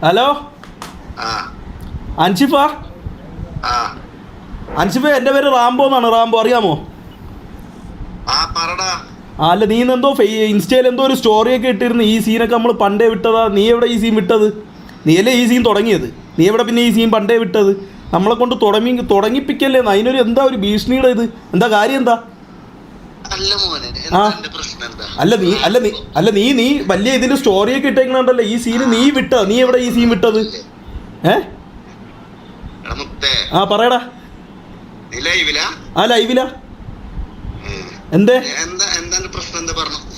Hello Anshifa. Anshifa, എൻ്റെ പേര് Rambo എന്നാണ്. റാംബോ അറിയാമോ? അല്ല, നീ എന്തോ ഇൻസ്റ്റയിൽ എന്തോ ഒരു സ്റ്റോറിയൊക്കെ ഇട്ടിരുന്നു. ഈ സീനൊക്കെ നമ്മൾ പണ്ടേ വിട്ടതാ. നീ എവിടെ ഈ സീൻ വിട്ടത്? നീയല്ലേ ഈ സീൻ തുടങ്ങിയത്? നീ എവിടെ പിന്നെ ഈ സീൻ പണ്ടേ വിട്ടത്? നമ്മളെ കൊണ്ട് തുടങ്ങിപ്പിക്കല്ലേ. അതിനൊരു എന്താ ഒരു ഭീഷണിയുടെ ഇത്? എന്താ കാര്യം എന്താ? അല്ല നീ വലിയ ഇതിന്റെ സ്റ്റോറിയൊക്കെ ഇട്ടേക്കണല്ലോ. ഈ സീന് നീ വിട്ട. നീ എവിടെ ഈ സീൻ വിട്ടത്? പറയടാ. ലൈവിലാ. എന്തേ?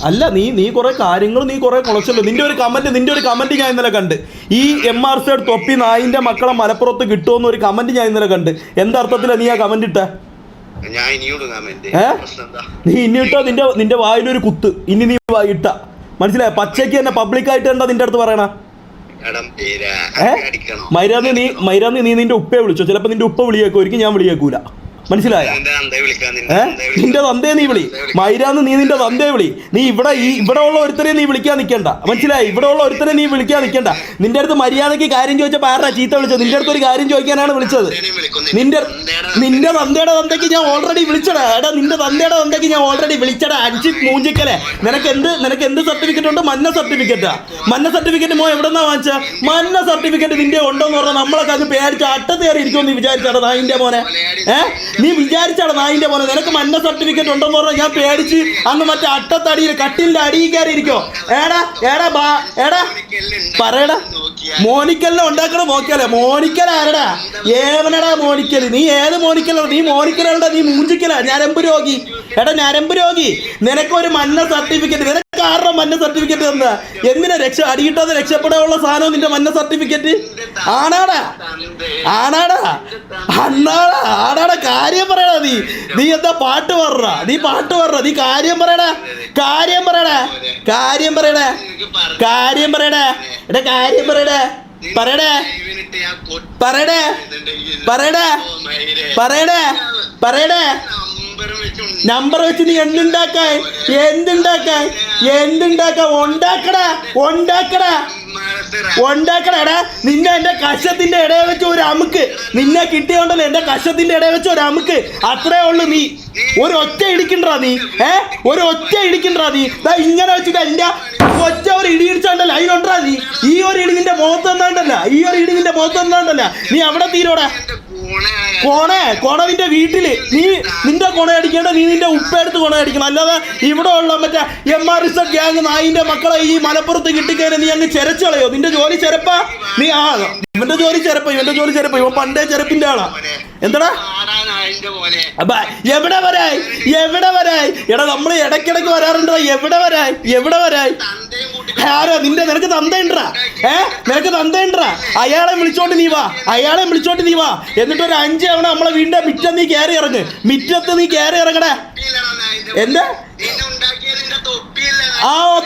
അല്ല, നീ കുറെ കാര്യങ്ങൾ നീ കുറെ കുളച്ചല്ലോ. നിന്റെ ഒരു കമന്റ് ഞാൻ ഇന്നലെ കണ്ട്. ഈ MRZ തൊപ്പി നായിന്റെ മക്കളെ മലപ്പുറത്ത് കിട്ടുമെന്ന് ഒരു കമന്റ് ഞാൻ ഇന്നലെ കണ്ട്. എന്തർത്ഥത്തിലാ നീ ആ കമന്റ് ഇട്ട? നീ ഇനി ഇട്ടോ? നിന്റെ വായിലൊരു കുത്ത് ഇനി നീ ഇട്ട. മനസ്സിലായ? പച്ചയ്ക്ക് തന്നെ പബ്ലിക്കായിട്ട് എന്താ നിന്റെ അടുത്ത് പറയണ? മൈരാന്ന് നീ നിന്റെ ഉപ്പയെ വിളിച്ചോ? ചിലപ്പോ നിന്റെ ഉപ്പ വിളിയേക്കോ, ഒരിക്കലും ഞാൻ വിളിയേക്കൂല. മനസ്സിലായ? നിന്റെ തന്തേ നീ വിളി. മൈരാന്ന് നീ നിന്റെ തന്തേ വിളി. നീ ഇവിടെ ഉള്ള ഒരുത്തരെ നീ വിളിക്കാൻ നിൽക്കണ്ട. മനസ്സിലായി? ഇവിടെ ഉള്ള ഒരുത്തരെ നീ വിളിക്കാൻ നിൽക്കണ്ട. നിന്റെ അടുത്ത് മര്യാദയ്ക്ക് കാര്യം ചോദിച്ചപ്പോൾ ആരാ ചീത്ത വിളിച്ചത്? നിന്റെ അടുത്ത് ഒരു കാര്യം ചോദിക്കാനാണ് വിളിച്ചത്. നിന്റെ തന്തയുടെ തന്തയ്ക്ക് ഞാൻ ഓൾറെഡി വിളിച്ചടാ. എടാ, നിന്റെ തന്തയുടെ തന്തയ്ക്ക് ഞാൻ ഓൾറെഡി വിളിച്ചടാ. അൻഷിഫ് മൂഞ്ചിക്കലെ. നിനക്ക് എന്ത് സർട്ടിഫിക്കറ്റ് ഉണ്ട്? മഞ്ഞ സർട്ടിഫിക്കറ്റാ. മഞ്ഞ സർട്ടിഫിക്കറ്റ് എവിടെന്നാ വാങ്ങിച്ച? മഞ്ഞ സർട്ടിഫിക്കറ്റ് നിന്റെ ഉണ്ടോന്ന് പറഞ്ഞാൽ നമ്മളൊക്കെ അത് പേടിച്ച് അട്ടത്തേറി ഇരിക്കുമെന്ന് നീ വിചാരിച്ചാടാ നായിന്റെ മോനെ? നീ വിചാരിച്ചാടാ നായിന്റെ മോനെ? നിനക്ക് മഞ്ഞ സർട്ടിഫിക്കറ്റ് ഉണ്ടെന്ന് പറഞ്ഞാൽ ഞാൻ പേടിച്ച് അങ്ങ് മറ്റേ അട്ടത്തടിയിൽ കട്ടിലിന്റെ അടിയിൽ കയറി ഇരിക്കോ? പറയടാ. മോനിക്കലിനെ ഉണ്ടാക്കണം. നോക്കിയാലേ മോനിക്കൽ ആരടാ? ഏവനടാ മോനിക്കൽ? നീ ഏത് മോനിക്കലാണ്? നീ മോനിക്കലടാ. നീ മൂഞ്ചിക്കലാ. ഞരമ്പ് രോഗി. ഞരമ്പ് രോഗി. നിനക്കൊരു മഞ്ഞ സർട്ടിഫിക്കറ്റ്. നിനക്ക് ആരുടെ മഞ്ഞ സർട്ടിഫിക്കറ്റ് തന്നാ? എന്തിനാ അടിയിട്ടത് രക്ഷപ്പെടാനുള്ള സാധനം നിന്റെ മഞ്ഞ സർട്ടിഫിക്കറ്റ്? ആണാടാ. കാര്യം പറയടാ. നീ എന്താ പാട്ട് പറ? നീ കാര്യം പറയടാ. നമ്പർ വെച്ച് നീ ഉണ്ടാക്കടാ. നിന്നെ എന്റെ കഷത്തിന്റെ ഇടയിൽ വെച്ച് ഒരു അമുക്ക്. നിന്നെ കിട്ടിയോണ്ടല്ലോ എന്റെ കഷത്തിന്റെ ഇടയിൽ വെച്ച് ഒരു അമുക്ക്. അത്രേ ഉള്ളു. നീ ഒരു ഒറ്റ ഇടിക്കണ്ടാ. നീ ഇങ്ങനെ വെച്ചിട്ട് എന്റെ ഒറ്റ ഒരു ഇടി ഇടിച്ചോണ്ടല്ലോ അതിനുണ്ടാ. നീ ഈ ഒരു ഇടി നിന്റെ മുഖത്ത് തന്നാണ്ടല്ല. നീ അവിടെ തീരോടാ. കോണ നിന്റെ വീട്ടില്. നിന്റെ കൊണ അടിക്കേണ്ട. നീ നിന്റെ ഉപ്പയെടുത്ത് കൊണ അടിക്കണം. അല്ലാതെ ഇവിടെ ഉള്ള മറ്റേ MRZ ഗ്യാങ് നായിന്റെ മക്കളെ ഈ മലപ്പുറത്ത് കിട്ടിക്കഴിഞ്ഞാൽ നീ അങ്ങ് ചെരച്ചു കളയോ? നിന്റെ ജോലി ചെരപ്പാ. നീ ഇവന്റെ ജോലി ചെരപ്പ. ഇവൻ പണ്ടേ ചെരപ്പിന്റെ ആളാ. എന്താടാ? എവിടെ വരായി? എടാ, നമ്മള് ഇടയ്ക്കിടയ്ക്ക് വരാറുണ്ടോ? എവിടെ വരായി? ആരോ നിനക്ക് തന്തയുണ്ടാ? നിനക്ക് തന്തയുണ്ടാ? അയാളെ വിളിച്ചോണ്ട് നീ വാ. എന്നിട്ട് ഒരു 5 തവണ നമ്മളെ വീടിന്റെ മുറ്റത്ത് നീ കയറി ഇറങ്ങടാ. എന്താ?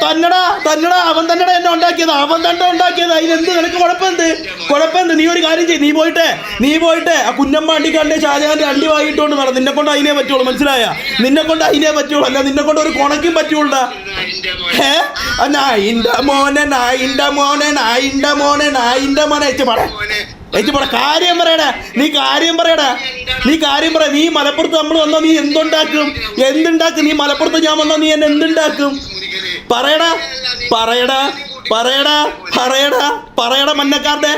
തന്നടാ. അവൻ തന്നെടാ എന്നെ ഉണ്ടാക്കിയത്. അതിനെന്ത്? നിനക്ക് കുഴപ്പമെന്ത്? നീ ഒരു കാര്യം ചെയ്യ്. നീ പോയിട്ട് ആ കുഞ്ഞമ്മാണ്ടി കണ്ടേ ഷാജഹാന്റെ അണ്ടി വാങ്ങിയിട്ടോണ്ട് നട. നിന്നെ കൊണ്ട് അതിനെ പറ്റുള്ളൂ. മനസ്സിലായ? നിന്നെ കൊണ്ട് അതിനെ പറ്റുള്ളൂ. അല്ല നിന്നെ കൊണ്ട് ഒരു കൊണക്കും പറ്റുള്ളൂടാ. നായിന്റെ മോനെ കാര്യം പറയടാ. നീ കാര്യം പറ. നീ മലപ്പുറത്ത് നമ്മൾ വന്നാ നീ എന്തുണ്ടാക്കും? നീ മലപ്പുറത്ത് ഞാൻ വന്നാ നീ എന്നെ എന്തുണ്ടാക്കും? പറയടാ. മന്നക്കാരുടെ.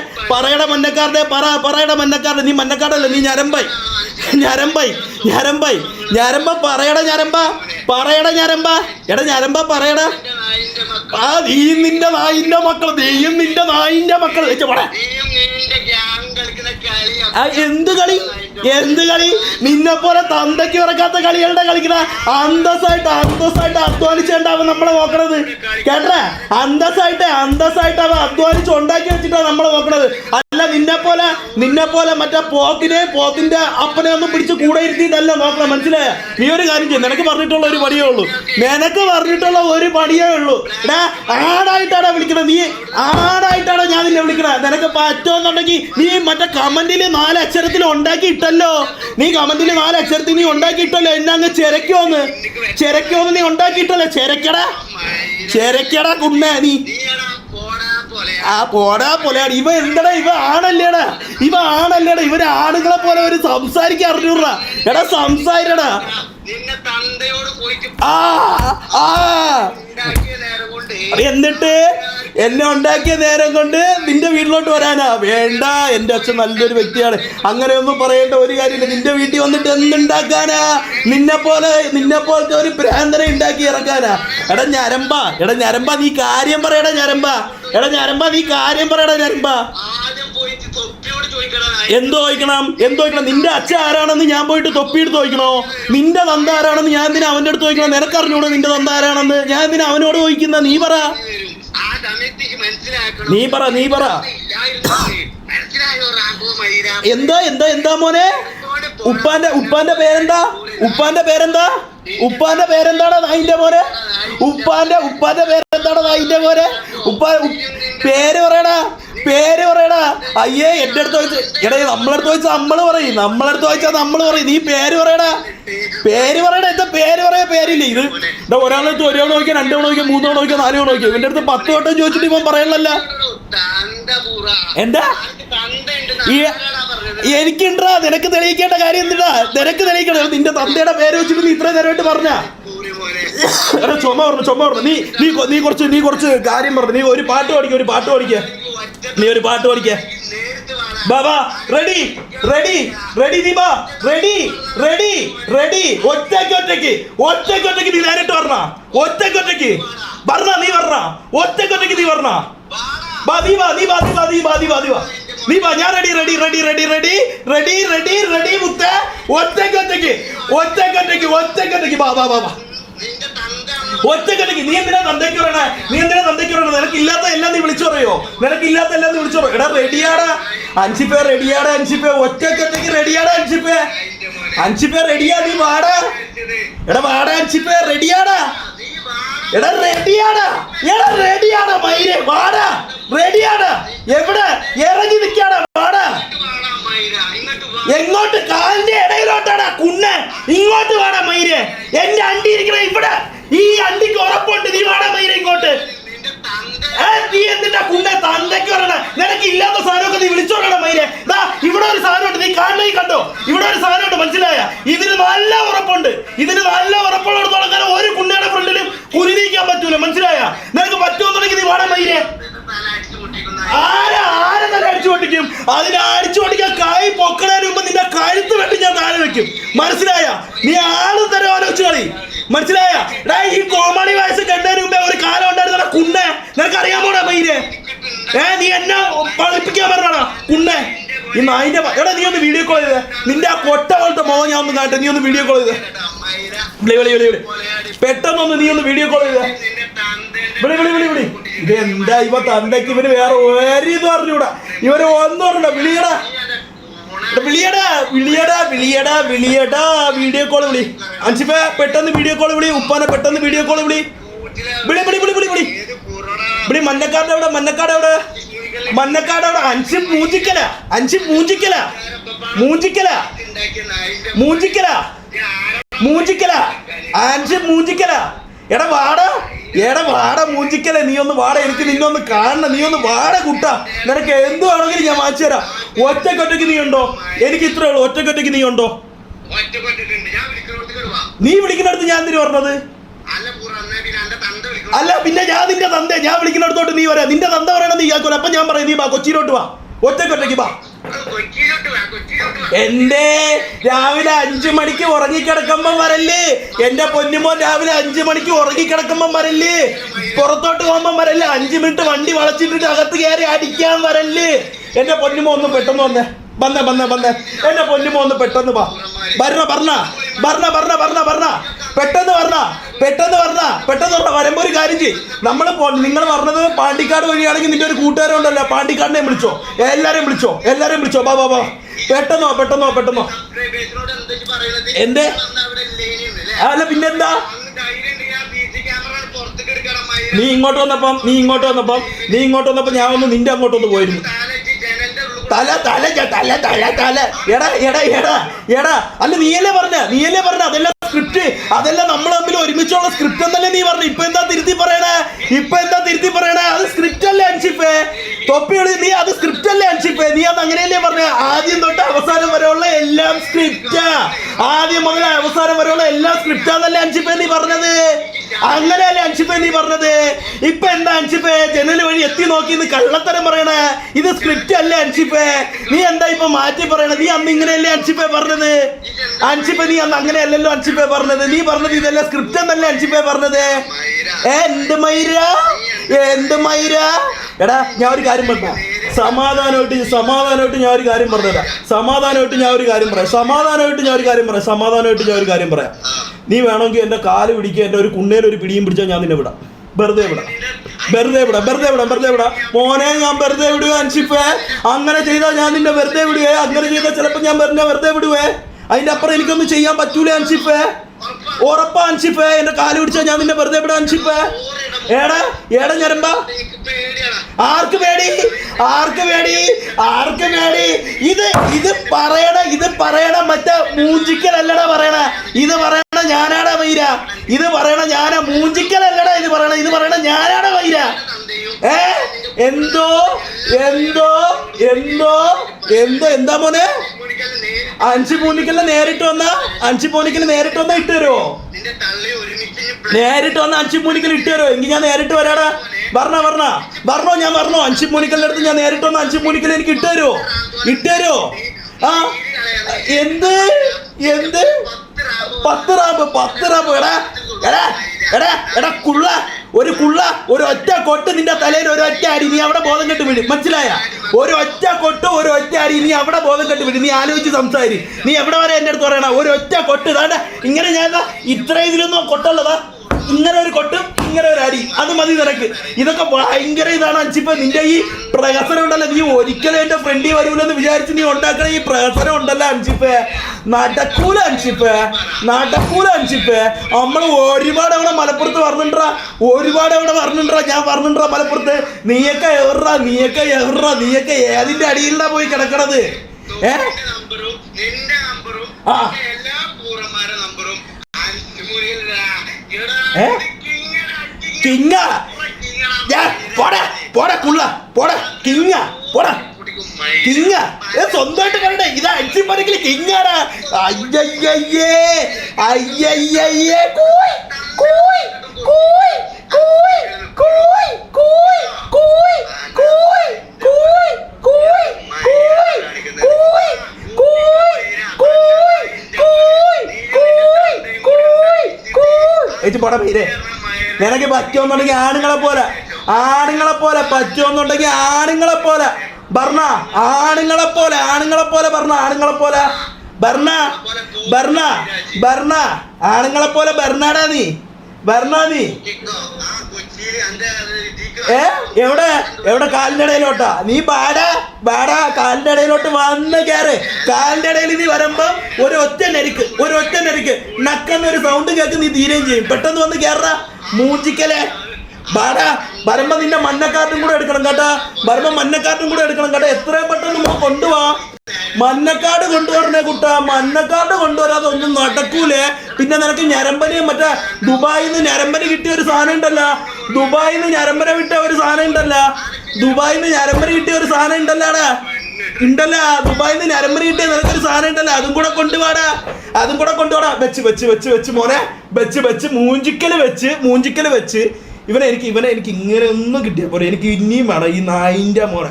നീ മന്നക്കാടല്ല. നീ ഞരമ്പായി. പറയടാ പറയടാ. നീയും നിന്റെ നായിന്റെ മക്കൾ എന്ത് കളി? നിന്നെ പോലെ തന്തയ്ക്ക് ഇറക്കാത്ത കളികളുടെ കളിക്കണ. അന്തസ്സായിട്ട് അധ്വാനിച്ചുണ്ടാവും നമ്മളെ നോക്കണത്. കേട്ടേ? അന്തസ്സായിട്ട് അവൻ അധ്വാനിച്ച് ഉണ്ടാക്കി വെച്ചിട്ടാണ് നമ്മളെ നോക്കണത്. അല്ല നിന്നെ പോലെ മറ്റേ പോത്തിന്റെ അപ്പനെ ഒന്നും പിടിച്ച് കൂടെ ഇരുത്തിയിട്ടല്ല നോക്കണം. മനസ്സിലായ? നീ ഒരു കാര്യം ചെയ്യും. നിനക്ക് പറഞ്ഞിട്ടുള്ള ഒരു പണിയേ ഉള്ളൂ. ആടായിട്ടാണോ വിളിക്കണത്? നീ ആടായിട്ടാണോ ഞാൻ നിന്നെ വിളിക്കണത്? നിനക്ക് പറ്റുമെന്നുണ്ടെങ്കിൽ നീ മറ്റേ കമന്റിൽ 4 അക്ഷരത്തിൽ ഉണ്ടാക്കിയിട്ടല്ലോ. എന്നെ അങ്ങ് ചെരക്കോന്ന് നീ ഉണ്ടാക്കിയിട്ടല്ലോ. ചെരക്കടാ കുണ്ണ. നീ ആ പോടാ പോലെയാണ് ഇവ. എന്തടാ ഇവ ആണല്ലേടാ, ഇവ ആണല്ലേടാ, ഇവര് ആണുങ്ങളെ പോലെ ഒരു സംസാരിക്കാൻ അറിഞ്ഞൂടാ. എടാ സംസാരിക്കടാ. ആ ആ എന്നിട്ട് എന്നെ ഉണ്ടാക്കിയ നേരം കൊണ്ട് നിന്റെ വീട്ടിലോട്ട് വരാനാ? വേണ്ട, എൻ്റെ അച്ഛൻ നല്ലൊരു വ്യക്തിയാണ്, അങ്ങനെയൊന്നും പറയേണ്ട ഒരു കാര്യമില്ല. നിന്റെ വീട്ടിൽ വന്നിട്ട് എന്തുണ്ടാക്കാനാ? നിന്നെ പോലത്തെ ഒരു ഭ്രാന്തനെ ഉണ്ടാക്കി ഇറക്കാനാ? എടാ ഞരമ്പാ നീ കാര്യം പറയടാ ഞരമ്പാ. നീ കാര്യം പറയടാ ഞരമ്പാ. എന്തോ ചോദിക്കണം? നിന്റെ അച്ഛൻ ആരാണെന്ന് ഞാൻ പോയിട്ട് തൊപ്പിയെടുത്ത് ചോദിക്കണോ? നിന്റെ തന്ത ആരാണെന്ന് ഞാൻ എന്തിനാ അവൻ്റെ അടുത്ത് ചോദിക്കണോ? നിനക്കറിഞ്ഞൂടെ നിന്റെ തന്ത ആരാണെന്ന്? ഞാൻ എന്തിനാ അവനോട് ചോദിക്കുന്ന? നീ പറ. എന്താ മോനെ? ഉപ്പാന്റെ പേരെന്താ? ഉപ്പാന്റെ പേരെന്താടാ നായിന്റെ മോനെ? ഉപ്പാന്റെ പേരെന്താടാ നായിന്റെ മോനെ? പേര് പറയടാ. അയ്യേ, എന്റെ അടുത്ത് ചോദിച്ചു. എടാ നമ്മളടുത്ത് ചോദിച്ചാൽ നമ്മള് പറയും. നീ പേര് പറയടാ. എന്താ പേര് പറയാ? പേരില്ല. ഇത് ഒരാളടുത്ത് ഒരു തവണ നോക്കിയാൽ 2 തവണ നോക്കിയാൽ 3 തവണ നോക്കിയാൽ 4 തവണ നോക്കിയാൽ ഇവന്റെ അടുത്ത് 10 വട്ടം ചോദിച്ചിട്ട് ഇവൻ പറയണല്ലോ. എന്താ എനിക്കുണ്ടാ? നിനക്ക് തെളിയിക്കേണ്ട കാര്യം എന്തിനാ? നിനക്ക് തെളിയിക്കണം. നിന്റെ തന്തയുടെ പേര് വെച്ചിട്ട് നീ ഇത്രയും നേരമായിട്ട് പറഞ്ഞ ചുമ പറഞ്ഞു. നീ കുറച്ച് കാര്യം പറഞ്ഞു. നീ ഒരു പാട്ട് പാടിക്ക. ബാബാ റെഡി. നീ ബാ റെഡി. ഒറ്റയ്ക്ക് നീ നേരിട്ട് പറഞ്ഞ. ഒറ്റയ്ക്ക് നീ പറഞ്ഞ. നീ വാ. ഞാൻ റെഡി മുത്തേ. ഒറ്റയ്ക്ക് ഒറ്റയ്ക്ക്. നീ എന്തിനാ തന്തയ്ക്ക് പറയണേ? നിനക്കില്ലാത്ത എല്ലാം നീ വിളിച്ചു പറയോ? എടാ റെഡിയാടാ അൻഷിപ്പേ. ഒറ്റയ്ക്ക് റെഡിയാടാ അൻഷിപ്പേ. റെഡിയാ നീ വാടാ. എടാ വാടാ അൻഷിപ്പേ. റെഡിയാടാ. മയിരെ വാടാ. റെഡിയാടാ. എവിടെ ഇറങ്ങി നിൽക്കാടാ? വാടാ. എങ്ങോട്ട്? കാലിന്റെ ഇടയിലോട്ടാടാ കുണ്ണെ. ഇങ്ങോട്ട് വാടാ മയിരെ. എന്റെ അണ്ടി ഇരിക്കണ ഇവിടെ. ഈ അണ്ടിക്ക് ഉറപ്പുണ്ട്. നീ വാടാ മയിരെ ഇങ്ങോട്ട്. നീ എന്തിട്ടാ കുണ്ണെ തന്തയ്ക്ക് പറയണ? നിനക്ക് ഇല്ലാത്ത സാധനമൊക്കെ നീ വിളിച്ചു പറയണ മയിരെ. ഇവിടെ ഒരു സാധനമുണ്ട്. നീ കാണണമെങ്കിൽ കണ്ടോ. ഇവിടെ ഒരു സാധനമുണ്ട്. മനസ്സിലായ? ഇതിന് നല്ല ഉറപ്പുള്ളിടത്തോളം കാലം ഒരു കുണ്ണയുടെ ഫ്രണ്ടിലും കുരുതിക്കാൻ പറ്റൂല. മനസ്സിലായ? നിനക്ക് പറ്റുമെന്നുണ്ടെങ്കിൽ നീ വാടാ മയിരെ. ആരെ അടിച്ചു പൊട്ടിക്കും? അതിനെ അടിച്ചു പൊട്ടിക്കാൻ കൈ പൊക്കണതിന് മുമ്പ് നിന്റെ കഴുത്ത് വെട്ടി ഞാൻ താഴെ വെക്കും. മനസ്സിലായ? നീ ആള് തരം ആലോചിച്ചു കളി. മനസ്സിലായ? ഈ കോമഡി വയസ്സ് കണ്ടതിന് മുമ്പേ ഒരു കാലം ഉണ്ടായിരുന്ന കുണ്ണെ. നിനക്കറിയാമോടാ മയിലെ? നീ എന്നെ പളിപ്പിക്കാൻ പറഞ്ഞാടാ കുണ്ണെ. ഈ നായിന്റെ എടാ നീ ഒന്ന് വീഡിയോ കോൾ ചെയ്തേ. നിന്റെ ആ കൊട്ട പോലത്തെ മോഹൻ ഞാൻ ഒന്ന് കാട്ടെ. നീ ഒന്ന് വീഡിയോ കോൾ ചെയ്തേ. പെട്ടെന്നൊന്ന് നീ ഒന്ന് വീഡിയോ കോൾ ചെയ്തേ. വിളി. ഇതെന്താ ഇവ തന്തയ്ക്ക്? ഇവന് വേറെ ഒരു ഇത് പറഞ്ഞൂടാ. ഇവര് ഒന്നും പറഞ്ഞ വിളിയടാ. വീഡിയോ കോൾ വിളി. അൻഷിപ്പ പെട്ടെന്ന് വീഡിയോ കോൾ വിളി. ഉപ്പാനെ പെട്ടെന്ന് വീഡിയോ കോൾ വിളി. മന്നക്കാട് എവിടെ? അഞ്ച് മൂഞ്ചിക്കല. എടാ വാടാ മൂഞ്ചിക്കല. നീ ഒന്ന് വാട. എനിക്ക് നിന്നൊന്ന് കാണണം. നീ ഒന്ന് വാട കുട്ട. നിനക്ക് എന്ത് വേണമെങ്കിലും ഞാൻ വാങ്ങിച്ചു തരാം. ഒറ്റക്കൊറ്റയ്ക്ക് നീ ഉണ്ടോ? എനിക്ക് ഇത്രേ ഉള്ളൂ. ഒറ്റക്കൊറ്റയ്ക്ക് നീ ഉണ്ടോ? നീ വിളിക്കുന്നിടത്ത് ഞാൻ എന്തിനു പറഞ്ഞത്? അല്ല പിന്നെ ഞാൻ നിന്റെ തന്ത. ഞാൻ വിളിക്കുന്നിടത്തോട്ട് നീ വരാ. നിന്റെ തന്ത പറയണ നീ കേൾക്കൂല. അപ്പൊ ഞാൻ പറയാം നീ വാ കൊച്ചിയിലോട്ട് വാ. ഒറ്റക്കൊറ്റയ്ക്ക് വാ. എന്റെ രാവിലെ 5 മണിക്ക് ഉറങ്ങിക്കിടക്കുമ്പം വരല്ലേ? എന്റെ പൊന്നുമോൻ രാവിലെ 5 മണിക്ക് ഉറങ്ങിക്കിടക്കുമ്പം വരല്ലേ? പുറത്തോട്ട് പോകുമ്പം വരല്ലേ? 5 മിനിറ്റ് വണ്ടി വളച്ചിട്ടിട്ട് അകത്ത് കയറി അടിക്കാൻ വരല്ലേ? എന്റെ പൊന്നുമോ ഒന്ന് പെട്ടെന്ന് വന്നേ. എന്റെ പൊന്നുമോ ഒന്ന് പെട്ടെന്ന് വാ. പെട്ടെന്ന് വരുമ്പോ ഒരു കാര്യം ചെയ്യും. നിങ്ങൾ പറഞ്ഞത് പാണ്ടിക്കാട് വഴിയാണെങ്കിൽ നിന്റെ ഒരു കൂട്ടുകാരൻ ഉണ്ടല്ലോ, പാണ്ടിക്കാടിനെ വിളിച്ചോ. എല്ലാരെയും വിളിച്ചോ. ബാ. പെട്ടെന്നോ. എന്റെ അല്ല പിന്നെന്താ? നീ ഇങ്ങോട്ട് വന്നപ്പം ഞാൻ ഒന്ന് നിന്റെ അങ്ങോട്ടൊന്ന് പോയിരുന്നു. തല എടാ അല്ല നീയല്ലേ പറഞ്ഞ അതെല്ലാം സ്ക്രിപ്റ്റ്. അതെല്ലാം നമ്മൾ തമ്മിൽ ഒരുമിച്ചുള്ള സ്ക്രിപ്റ്റ് എന്നല്ലേ നീ പറഞ്ഞു. ഇപ്പൊ എന്താ തിരുത്തി പറയണേ? അത് സ്ക്രിപ്റ്റ് അല്ലേ അൻഷിപ്പേ? ഒപ്പി വിളി. നീ അത് സ്ക്രിപ്റ്റ് അല്ലേ അൻഷിപ്പേ? നീ അത് അങ്ങനെയല്ലേ പറഞ്ഞ? ആദ്യം തൊട്ട് അവസാനം വരെയുള്ള എല്ലാം സ്ക്രിപ്റ്റാ. ആദ്യം മുതൽ അവസാനം വരെയുള്ള എല്ലാം സ്ക്രിപ്റ്റാന്നല്ലേ അൻഷിപ്പേ നീ പറഞ്ഞത്? അങ്ങനെയല്ലേ അൻഷിപ്പേ നീ പറഞ്ഞത്? ഇപ്പൊ എന്താ അൻഷിപ്പേ ജനൽ വഴി എത്തി നോക്കിന്ന് കള്ളത്തരം പറയണേ? ഇത് സ്ക്രിപ്റ്റ് അല്ലേ അൻഷിപ്പേ? നീ എന്താ ഇപ്പൊ മാറ്റി പറയണ? നീ അന്ന് ഇങ്ങനെയല്ലേ അൻഷിപ്പേ പറഞ്ഞത്? അൻഷിപ്പേ നീ അന്ന് അങ്ങനെയല്ലല്ലോ അൻഷിപ്പേ പറഞ്ഞത്. നീ പറഞ്ഞത് ഇതെല്ലാം സ്ക്രിപ്റ്റ് എന്നല്ലേ അൻഷിപ്പേ പറഞ്ഞത്? എന്ത് മൈര, എന്ത് മൈര? എടാ ഞാൻ ഒരു കാര്യം പറഞ്ഞ, സമാധാനമായിട്ട് ഞാൻ ഒരു കാര്യം പറഞ്ഞുതരാം. സമാധാനമായിട്ട് ഞാൻ ഒരു കാര്യം പറയാം. നീ വേണമെങ്കിൽ എന്റെ കാല് പിടിക്കുക, എന്റെ ഒരു കുണ്ണേൽ ഒരു പിടിയും പിടിച്ചാൽ ഞാൻ നിന്നെ വിടാം. വെറുതെ വിടാം മോനെ, ഞാൻ വെറുതെ വിടുക അൻഷിപ്പേ. അങ്ങനെ ചെയ്താൽ ഞാൻ നിന്നെ വെറുതെ വിടുവേ. അങ്ങനെ ചെയ്താൽ ചിലപ്പോൾ ഞാൻ വെറുതെ വിടുവേ. അതിന്റെ അപ്പുറം എനിക്കൊന്നും ചെയ്യാൻ പറ്റൂല അൻഷിപ്പേ. ഉറപ്പാ അൻഷിപ്പേ. എന്റെ കാല് പിടിച്ചാൽ ഞാൻ നിന്നെ വെറുതെ വിടാം അൻഷിപ്പേ. ഏടാ ഞരമ്പ? ആർക്ക് പേടി? ഇത് പറയണ മറ്റേ മൂഞ്ചിക്കലല്ലടാ പറയണ. ഇത് പറയണ ഞാനാടാ വൈര. ഇത് പറയണ ഞാനാ. മൂഞ്ചിക്കലല്ലടാ ഇത് പറയണ ഞാനാടാ വൈര. എന്താ മോനെ? അഞ്ചു പൂനിക്കല്ല നേരിട്ട് വന്ന ഇട്ട് തരുമോ? നേരിട്ട് വന്ന അഞ്ചു പൂനിക്കൽ ഇട്ട് തരുമോ? എങ്കിൽ ഞാൻ നേരിട്ട് വരാടാ. പറഞ്ഞോ ഞാൻ പറഞ്ഞോ. അഞ്ചു പൂനിക്കലിന്റെ അടുത്ത് ഞാൻ നേരിട്ട് വന്ന അഞ്ചു പൂനിക്കൽ എനിക്ക് ഇട്ട് തരുമോ? ആ എന്ത് 10 റാമ്പ്? എടാ കുള്ള, ഒരു ഒറ്റ കൊട്ട് നിന്റെ തലയിൽ ഒരു ഒറ്റ അടി, നീ അവിടെ ബോധം കെട്ട് വീഴും. മനസ്സിലായ? ഒരു ഒറ്റ കൊട്ട് ഒരു ഒറ്റ അടി, നീ അവിടെ ബോധം കെട്ട് വീഴും. നീ ആലോചിച്ച് സംസാരി. നീ എവിടെ വരെ എൻ്റെ അടുത്ത് പറയണ? ഒരു ഒറ്റ കൊട്ട് ഇതാണ്ട. ഇങ്ങനെ ഞാൻ ഇത്ര ഇതിലൊന്നും കൊട്ടുള്ളതാ. ഇങ്ങനെ ഒരു കൊട്ടും ഇങ്ങനെ ഒരു അടി, അത് മതി നിനക്ക്. ഇതൊക്കെ ഭയങ്കര ഇതാണ് അൻഷിപ്പ. നിന്റെ ഈ പ്രഹസനം ഉണ്ടല്ലോ, നീ ഒരിക്കലും എന്റെ ഫ്രണ്ടിൽ വരൂലെന്ന് വിചാരിച്ച് നീ ഉണ്ടാക്കണ ഈ പ്രഹസനം ഉണ്ടല്ലോ അൻഷിപ്പേ, നടക്കൂല അൻഷിപ്പേ. നമ്മൾ ഒരുപാട് അവിടെ മലപ്പുറത്ത് പറഞ്ഞിട്ടാ, ഞാൻ പറഞ്ഞിട്ടാ മലപ്പുറത്ത്. നീയൊക്കെ ഏതിന്റെ അടിയിലാ പോയി കിടക്കണത്? സ്വന്തമായിട്ട് പറയണ്ടേ? ഇത് അഞ്ചിപ്പറക്കില് കിങ്ങാടാ. നിനക്ക് പറ്റുമെന്നുണ്ടെങ്കിൽ ആണുങ്ങളെ പോലെ ഭരണാടാ നീ. എവിടെ കാലിന്റെ ഇടയിലോട്ടാ നീ? ബാടാ കാലിന്റെ ഇടയിലോട്ട് വന്ന് കയറ്. കാലിന്റെ ഇടയിൽ നീ വരുമ്പോ ഒരു ഒറ്റ നെരിക്ക് നക്കെന്നൊരു സൗണ്ട് കേൾക്ക്. നീ തീരുകയും ചെയ്യും. പെട്ടെന്ന് വന്ന് കയറാ മൂഞ്ചിക്കലേ. ബാടാ വരുമ്പോ നിന്റെ മഞ്ഞക്കാർഡും കൂടെ എടുക്കണം കേട്ടാ. എത്രയും പെട്ടെന്ന് കൊണ്ടുപോവാ. മഞ്ഞക്കാർഡ് കൊണ്ടുവരണേ കുട്ടാ. മഞ്ഞക്കാർഡ് കൊണ്ടുവരാതെ ഒന്നും നടക്കൂലേ. പിന്നെ നിനക്ക് ഞരമ്പന് മറ്റേ ദുബായിൽ നിന്ന് ഞരമ്പന് കിട്ടിയ ഒരു സാധനം ഉണ്ടല്ലോ. ദുബായിൽ നിന്ന് ഞരമ്പന കിട്ടിയ ഒരു സാധനം ഉണ്ടല്ലോ. ദുബായിൽ നിന്ന് ഞരമ്പന് കിട്ടിയ നിനക്കൊരു സാധനം ഉണ്ടല്ലോ. അതും കൂടെ കൊണ്ടുപോടാ. വെച്ച് മോനെ. മൂഞ്ചിക്കല് വെച്ച് ഇവനെ എനിക്ക് ഇങ്ങനെ ഒന്നും കിട്ടിയ പോലെ. എനിക്ക് ഇനിയും വേണം ഈ നായിന്റെ മോനെ.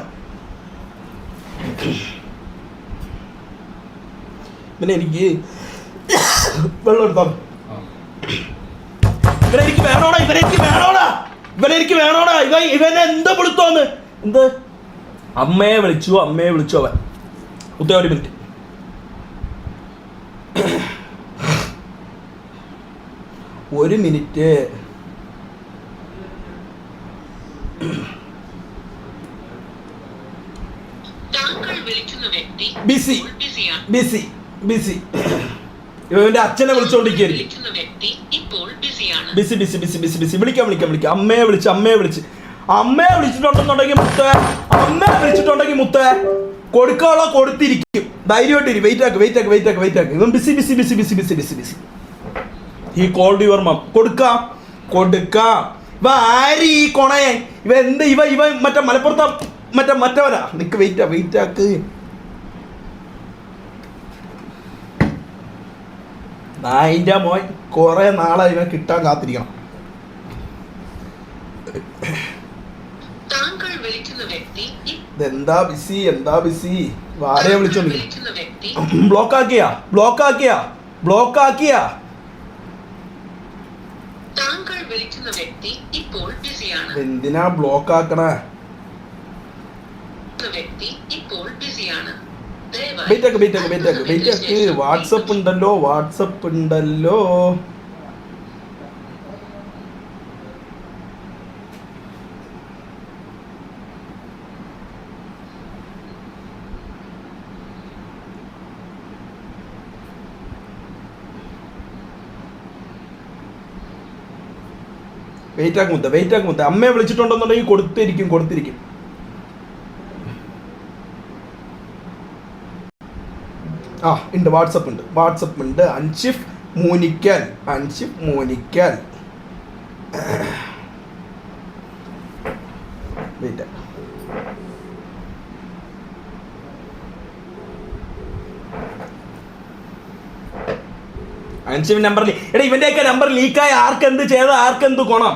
പിന്നെ എനിക്ക് വെള്ളം എടുത്തോ. ഇവനെനിക്ക് വേണോടാ. ഇവനെ എന്താ വിളിത്തോന്ന്? എന്ത് അമ്മയെ വിളിച്ചു അവൻ. ഒരു മിനിറ്റ്. ബിസി. ഇവന്റെ അച്ഛനെ വിളിച്ചോണ്ടിരിക്കും. വിളിക്കാം. അമ്മയെ വിളിച്ചിട്ടുണ്ടെന്നുണ്ടെങ്കിൽ മുത്തേ കൊടുക്കാനുള്ള കൊടുത്തിരിക്കും. ധൈര്യമായിട്ട് വെയിറ്റ് ആക്ക്. ഇവൻ ബിസി. ഹി കോൾഡ് യുവർ മം. കൊടുക്കാം. ഇവ ആര് ഈ കൊണയെ? ഇവ മറ്റേ മലപ്പുറത്തെ മറ്റവനാ നിക്ക് വെയിറ്റ് ആക്ക്. നായിൻ്റെ മോൻ കുറെ നാളായി ഇവനെ കിട്ടാൻ കാത്തിരിക്കണം. എന്താ ബിസി ആരെയാ വിളിച്ചോണ്ടിരിക്കുന്നത്? ബ്ലോക്ക് ആക്കിയാ എന്തിനാ ബ്ലോക്ക് ആക്കണേ? വാട്സപ്പ് ഉണ്ടല്ലോ. വെയിറ്റ് ആക്കും മുത്ത. അമ്മയെ വിളിച്ചിട്ടുണ്ടെന്നുണ്ടെങ്കിൽ കൊടുത്തിരിക്കും. ഉണ്ട് വാട്സപ്പ് ഉണ്ട്. അൻഷിഫ് മൂനിക്കൽ. വെയിറ്റ് അൻഷിഫ് നമ്പറിൽ ഇവന്റെയൊക്കെ നമ്പർ ലീക്കായ ആർക്കെന്ത് ചെയ്ത ആർക്കെന്ത് ഗുണം?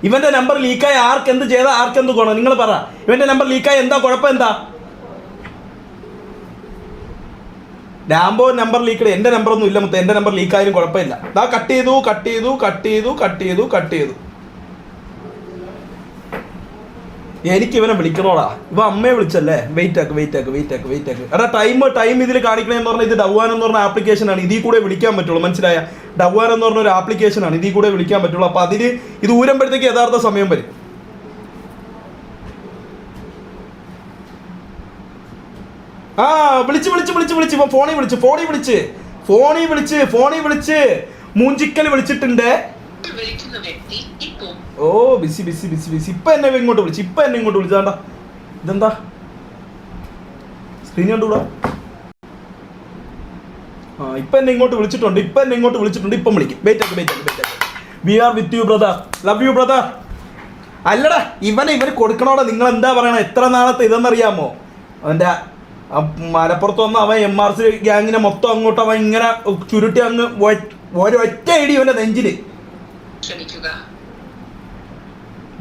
ഇവന്റെ നമ്പർ ലീക്കായ ആർക്കെന്ത് ചെയ്ത ആർക്കെന്ത് ഗുണം? നിങ്ങൾ പറ. ഇവന്റെ നമ്പർ ലീക്കായ എന്താ കുഴപ്പം? എന്താ ഡാംബോ നമ്പർ ലീക്കഡ്? എന്റെ നമ്പറൊന്നും ഇല്ല മുത്ത. എന്റെ നമ്പർ ലീക്കായാലും കുഴപ്പമില്ല. ദാ കട്ട് ചെയ്തു. എനിക്ക് ഇവനെ വിളിക്കണോടാ. ഇവ അമ്മയെ വിളിച്ചല്ലേ? വെയിറ്റ് ആക്ക്. എടാ ടൈം ഇതിൽ കാണിക്കണമെന്ന് പറഞ്ഞാൽ ഇത് ഡവാൻ എന്ന് പറഞ്ഞ ആപ്ലിക്കേഷനാണ്. ഇതിൽ കൂടെ വിളിക്കാൻ പറ്റുള്ളൂ. മനസ്സിലായ? ഡവാൻ എന്ന് പറഞ്ഞ ഒരു ആപ്ലിക്കേഷനാണ്. ഇതിൽ കൂടെ വിളിക്കാൻ പറ്റുള്ളൂ. അപ്പൊ അതിന് ഇത് ഊരുമ്പോഴത്തേക്ക് യഥാർത്ഥ സമയം വരും. വിളിച്ച് ഫോണിൽ വിളിച്ച് മൂഞ്ചിക്കൽ വിളിച്ചിട്ടുണ്ട്. ഓ ബിസി. ഇപ്പൊ എന്നെ ഇങ്ങോട്ട് വിളിച്ചാണ്ടാ. ഇതെന്താ സ്ക്രീൻ കണ്ടുകൂടാ? ഇപ്പൊ എന്നെ ഇങ്ങോട്ട് വിളിച്ചിട്ടുണ്ട്. ഇപ്പം വിളിക്കും. വെയിറ്റ് ആക്ക്. We are with you brother. Love you brother. അല്ലടാ ഇവന് കൊടുക്കണോടാ. നിങ്ങൾ എന്താ പറയണ? എത്ര നാളത്തെ ഇതെന്നറിയാമോ? അവന്റെ മലപ്പുറത്ത് വന്ന് അവൻ MRC ഗ്യാങ്ങിനെ മൊത്തം അങ്ങോട്ട് അവൻ ഇങ്ങനെ ചുരുട്ടി അങ്ങ് ഒരൊറ്റ ഇടി ഇവന്റെ നെഞ്ചില്.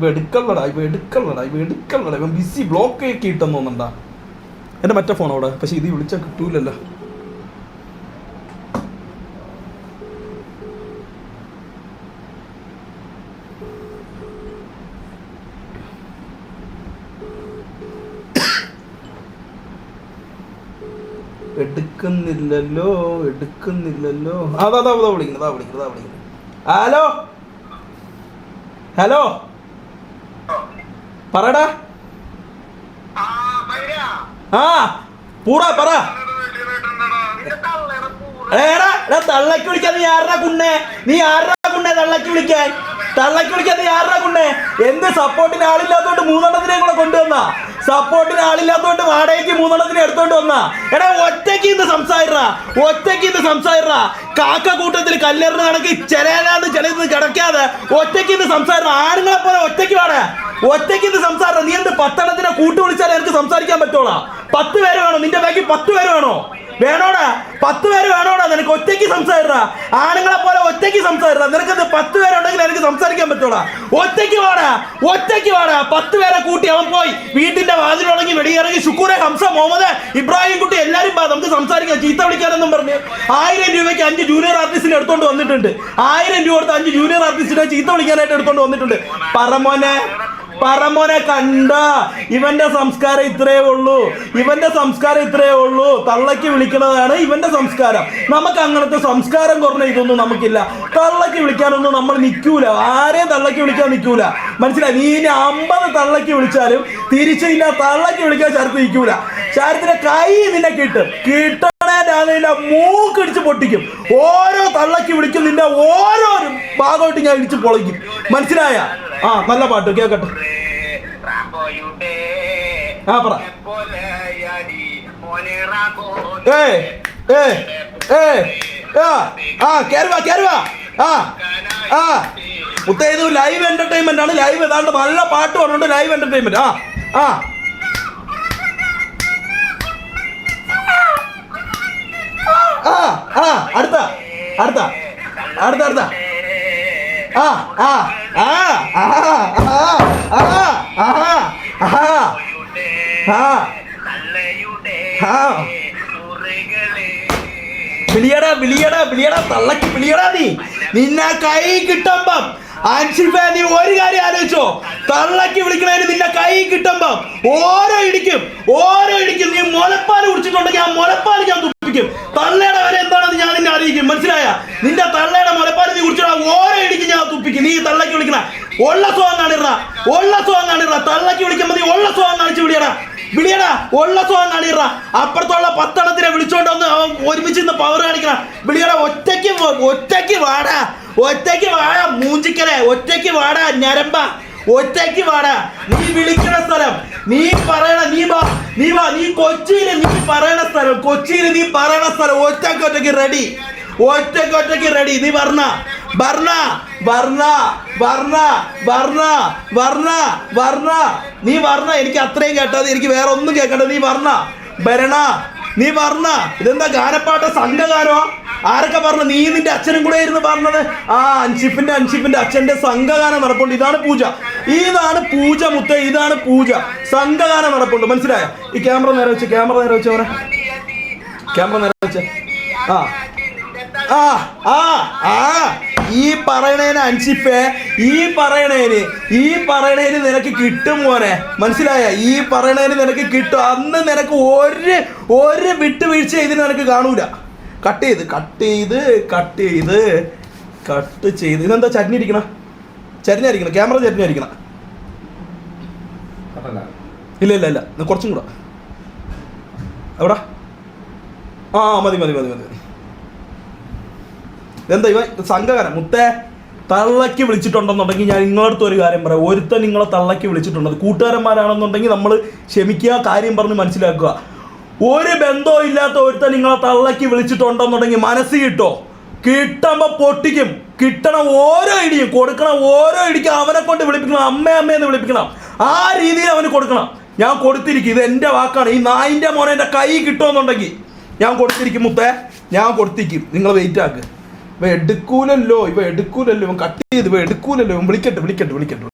വെടുക്കള്ളടാ ഇവൻ ബിസി. ബ്ലോക്ക് ഒക്കെ ഇട്ടെന്ന് തോന്നണ്ടാ. എന്റെ മറ്റേ ഫോൺ അവിടെ. പക്ഷെ ഇത് വിളിച്ചാൽ കിട്ടൂലല്ലോ. എടുക്കുന്നില്ലല്ലോ. അതാ വിളിക്കുന്നത്. ഹലോ പറടാ. പൂറാ പറ. തള്ളക്ക് വിളിക്കാൻ നീ ആരുടെ കുണ്ണേ? തള്ളക്ക് വിളിക്കാൻ നീ ആരുടെ കുണ്ണേ? എന്ത് സപ്പോർട്ടിന് ആളില്ലാത്തോണ്ട് 3 എണ്ണത്തിനെ കൂടെ കൊണ്ടുവന്ന? സപ്പോർട്ടിന് ആളില്ലാത്തോണ്ട് വാടകയ്ക്ക് 3 എണ്ണത്തിനെ എടുത്തോണ്ട് വന്ന? എടാ ഒറ്റയ്ക്ക് ഇന്ന് സംസാരിറാ. കാക്ക കൂട്ടത്തിൽ കല്ലെറിന് കണക്ക് ചിലത് കിടക്കാതെ ഒറ്റയ്ക്ക് ഇന്ന് സംസാരിറ. ആണുങ്ങളെ പോലെ ഒറ്റയ്ക്ക് ഇന്ന് സംസാരിറ. നീ എന്ത് 10 എണ്ണത്തിനെ കൂട്ടു വിളിച്ചാൽ എനിക്ക് സംസാരിക്കാൻ പറ്റോളാ? 10 പേര് വേണോ നിന്റെ ബാക്കി? 10 പേര് വേണോടാ? 10 പേര് വേണോടാ നിനക്ക്? ഒറ്റയ്ക്ക് സംസാരിറാ. ആണുങ്ങളെ പോലെ ഒറ്റയ്ക്ക് സംസാരിറാ. നിനക്കത് 10 പേരുണ്ടെങ്കിൽ എനിക്ക് സംസാരിക്കാൻ പറ്റോളാ? ഒറ്റയ്ക്ക് വാടാ. 10 പേരെ കൂട്ടി അവൻ പോയി വീട്ടിന്റെ വാതിലുടങ്ങി വെടിയിറങ്ങി ശുക്കൂറെ, ഹംസ, മുഹമ്മദ്, ഇബ്രാഹിം കുട്ടി എല്ലാരും നമുക്ക് സംസാരിക്കാം. ചീത്ത വിളിക്കാനെന്നും പറഞ്ഞ് 1000 രൂപയ്ക്ക് 5 ജൂനിയർ ആർട്ടിസ്റ്റിനെ എടുത്തോണ്ട് വന്നിട്ടുണ്ട്. 1000 രൂപ കൊടുത്ത് 5 ജൂനിയർ ആർട്ടിസ്റ്റിനെ ചീത്ത വിളിക്കാനായിട്ട് എടുത്തോണ്ട് വന്നിട്ടുണ്ട്. പറമോനെ കണ്ട. ഇവന്റെ സംസ്കാരം ഇത്രയേ ഉള്ളൂ. തള്ളക്ക് വിളിക്കുന്നതാണ് ഇവന്റെ സംസ്കാരം. നമുക്ക് അങ്ങനത്തെ സംസ്കാരം കുറഞ്ഞ ഇതൊന്നും നമുക്കില്ല. തള്ളക്ക് വിളിക്കാനൊന്നും നമ്മൾ നിൽക്കൂല. ആരെയും തള്ളക്ക് വിളിക്കാൻ നിൽക്കൂല. മനസ്സിലായി? നീ 50 തള്ളക്ക് വിളിച്ചാലും തിരിച്ച് ഇല്ല തള്ളക്ക് വിളിക്കാൻ ശരത്ത് നിൽക്കൂല. ശരത്തിന്റെ കൈ നിന്നെ കിട്ടണേന്റെ മൂക്കിടിച്ച് പൊട്ടിക്കും. ഓരോ തള്ളക്ക് വിളിക്കും നിന്റെ ഓരോ ഭാഗമായിട്ട് ഞാൻ ഇടിച്ച് പൊളിക്കും. മനസ്സിലായ? നല്ല പാട്ട് കേക്കട്ടെ. പറ. കേറുവാ. മുത്തേ ഇത് ലൈവ് എന്റർടൈൻമെന്റ് ആണ്. ലൈവ് ഏതാണ്ട് നല്ല പാട്ട് പറഞ്ഞുകൊണ്ട് ലൈവ് എന്റർടൈൻമെന്റ്. ആ അടുത്ത അടുത്ത അടുത്ത അടുത്ത ആ ആ ആ ആ ആ ആ ആ വിളിയടാ വിളിയടാ വിളിയടാ തള്ളക്ക് വിളിയടാ. നീ നിന്നെ കൈ കിട്ടുമ്പം ആൻഷിഫ നീ ഒരു കാര്യം ആലോചിച്ചോ, തള്ളക്ക് വിളിക്കണേന് നിന്നെ കൈ കിട്ടുമ്പം ഓരോ ഇടിക്കും നീ മുലപ്പാല് കുടിച്ചിട്ടുണ്ടെങ്കിൽ ആ മുലപ്പാല് ഞാൻ തുപ്പിക്കും. തള്ളയുടെ വരെ എന്താണെന്ന് ഞാൻ നിന്നെ അറിയിക്കും, മനസ്സിലായ? നിന്റെ തള്ളയുടെ മുലപ്പാല് നീ കുടിച്ചിട്ട് ഓരോ ഇടിക്കും ഞാൻ തുപ്പിക്കും. നീ തള്ളക്ക് വിളിക്കണ ഉള്ള സോങ് കാണിട, തള്ളക്ക് വിളിക്കുമ്പോ നീ ഉള്ള സോങ് കാണിച്ച് വിളിയടാ ഉള്ള സോങ് കാണിട. അപ്പുറത്തുള്ള 10 എണ്ണത്തിനെ വിളിച്ചോണ്ട് വന്ന് അവൻ ഒരുമിച്ച് നിന്ന് പവർ കാണിക്കണം. വിളിയടാ ഒറ്റയ്ക്ക് വാടാ, ഒറ്റയ്ക്ക് വാടാ മൂഞ്ചിക്കലെ, ഒറ്റയ്ക്ക് വാടാ ഞരമ്പ, ഒറ്റയ്ക്ക് വാടാ. നീ വിളിക്കണ സ്ഥലം നീ പറയണ, നീ വാ നീ കൊച്ചിയിൽ നീ പറയണ സ്ഥലം, ഒറ്റയ്ക്ക് റെഡി. നീ വർണ്ണ നീ വർണ്ണ. എനിക്ക് അത്രയും കേട്ടത്, എനിക്ക് വേറെ ഒന്നും കേൾക്കണ്ട. നീ വർണ്ണ നീ പറഞ്ഞ ഇതെന്താ ഗാനപ്പാട്ട് സംഘഗാനോ? ആരൊക്കെ പറഞ്ഞു? നീ നിന്റെ അച്ഛനും കൂടെ ആയിരുന്നു പറഞ്ഞത്. ആ അൻഷിഫിന്റെ അച്ഛന്റെ സംഘഗാനം നടപ്പുണ്ട്. ഇതാണ് പൂജ മുത്തേ, ഇതാണ് പൂജ. സംഘഗാനം നടപ്പുണ്ട്, മനസ്സിലായോ? ഈ ക്യാമറ നേരെ വെച്ച് അവരെ ക്യാമറ നേരെ വെച്ച്. ആ ആ ആ ആ ഈ പറയണേന് അൻഷിഫേ, ഈ പറയണേന് നിനക്ക് കിട്ടും മോനെ, മനസ്സിലായ? ഈ പറയണേന് നിനക്ക് കിട്ടും. അന്ന് നിനക്ക് ഒരു വിട്ടുവീഴ്ച ഇതിന് നിനക്ക് കാണൂല. കട്ട് ചെയ്ത് ഇതെന്താ ചരിഞ്ഞിരിക്കണ? ക്യാമറ ചരിഞ്ഞിരിക്കണ? ഇല്ല കുറച്ചും കൂടെ എവിടാ? ആ മതി. ഇതെന്താ ഇവ സംഘകാരം? മുത്തേ, തള്ളക്ക് വിളിച്ചിട്ടുണ്ടെന്നുണ്ടെങ്കിൽ ഞാൻ നിങ്ങളടുത്ത് ഒരു കാര്യം പറയാം. ഒരുത്തൻ നിങ്ങളെ തള്ളക്ക് വിളിച്ചിട്ടുണ്ട്. കൂട്ടുകാരന്മാരാണെന്നുണ്ടെങ്കിൽ നമ്മൾ ക്ഷമിക്കുക, കാര്യം പറഞ്ഞ് മനസ്സിലാക്കുക. ഒരു ബന്ധവും ഇല്ലാത്ത ഒരുത്തൻ നിങ്ങളെ തള്ളക്ക് വിളിച്ചിട്ടുണ്ടെന്നുണ്ടെങ്കിൽ മനസ്സ് കിട്ടുമ്പോൾ പൊട്ടിക്കും. കിട്ടണ ഓരോ ഇടിയും, കൊടുക്കണ ഓരോ ഇടിക്കും അവനെ കൊണ്ട് വിളിപ്പിക്കണം. അമ്മയെന്ന് വിളിപ്പിക്കണം. ആ രീതിയിൽ അവന് കൊടുക്കണം. ഞാൻ കൊടുത്തിരിക്കും. ഇത് എൻ്റെ വാക്കാണ്. ഈ നായിൻ്റെ മോനെ എൻ്റെ കൈ കിട്ടുമെന്നുണ്ടെങ്കിൽ ഞാൻ കൊടുത്തിരിക്കും മുത്തേ, ഞാൻ കൊടുത്തിരിക്കും. നിങ്ങൾ വെയിറ്റ് ആക്ക്. ഇവ എടുക്കൂലല്ലോ, ഇവൻ കട്ട് ചെയ്ത് ഇവ എടുക്കൂലല്ലോ. വിളിക്കട്ടെ